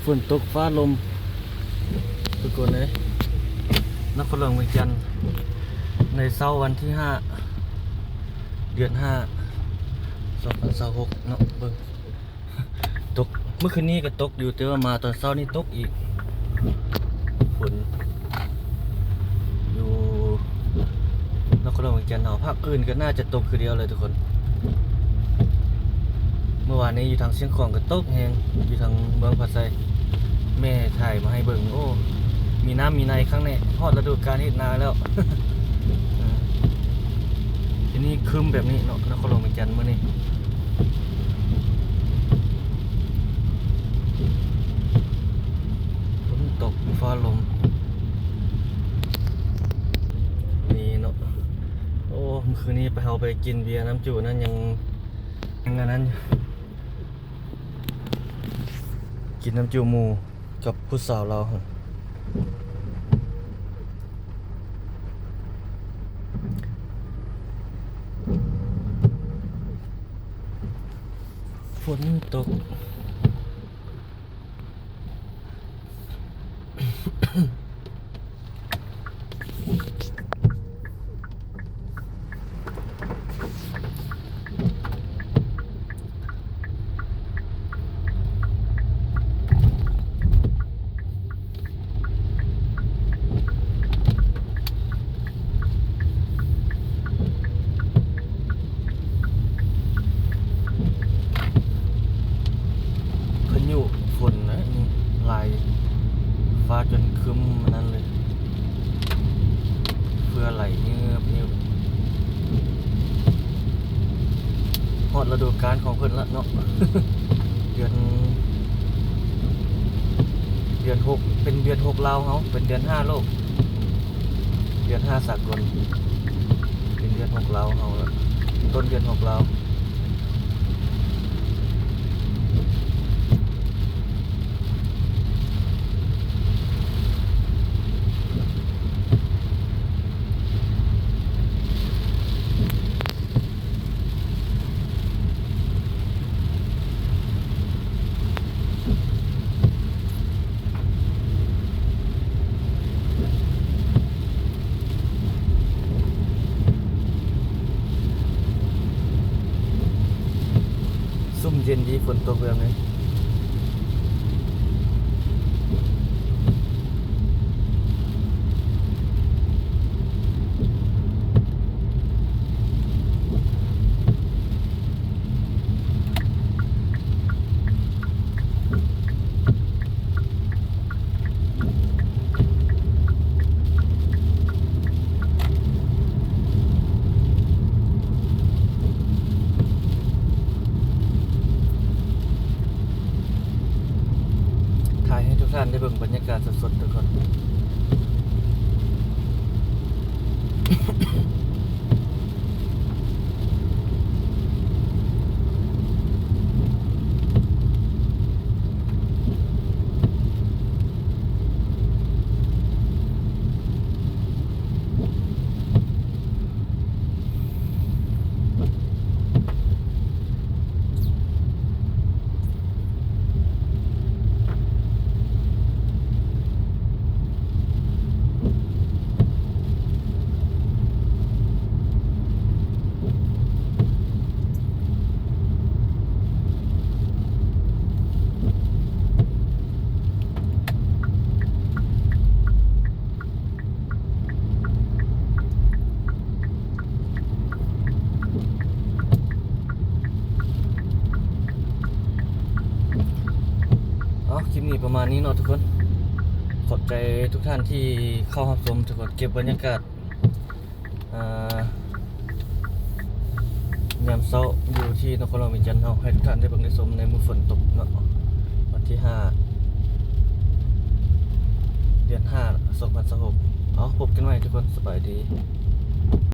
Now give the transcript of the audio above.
ฝนตกฟ้าลมทุกคนเลยนครหลวงเวียงจันทร์ในเช้าวันที่5 เดือน 5 2026เนาะเบิ่งตกเมื่อคืนนี้ก็ตกอยู่แต่ว่ามาตอนเช้านี่ตกอีกฝนอยู่นครหลวงเวียงจันทร์เนาะภาคอื่นก็น่าจะตกคือเดียวเลยทุกคนเมื่อวานนี้อยู่ทางเชียงของก็ตกแฮงอยู่ทางเมืองพัทไซแม่ถ่ายมาให้เบิ่งโอ้มีน้ำมีในข้างในฮอดฤดูกาลเฮ็ดนาแล้ว ทีนี้ครึ้มแบบนี้เนาะนครหลวงเวียงจันทร์มื้อนี้ฝนตกฟ้าลมนี่เนาะโอ้เมื่อคืนนี้ไปเอาไปกินเบียร์น้ำจืดนั่นยังอันนั้นกินน้ำจืดหมูกับผู้สาวเราฝนตก พายุฝนนะนี่ลายฟ้าจนครึ้มนั่นเลยเพื่อไหลเงือบเงือบฮอดฤดูกาลของเพิ่นละเนาะ เดือน6เป็นเดือน6ลาวเฮาเป็นเดือน5โลกเดือน5สากลเป็นเดือน6ลาวเฮาละต้นเดือน6ลาวซุ่มเย็นดีฝนตกแบบนี้ถ่ายให้ทุกท่านได้เบิ่งบรรยากาศสดๆทุกคนคลิปนี้ประมาณนี้เนาะทุกคนขอบใจทุกท่านที่เข้ารับชมทุกคนเก็บบรรยากาศยามเช้าอยู่ที่นครหลวงเวียงจันทร์ให้ทุกท่านได้เบิ่งได้ชมในมื้อฝนตกเนาะวันที่5 เดือน 5 2026พบกันใหม่ทุกคนสบายดี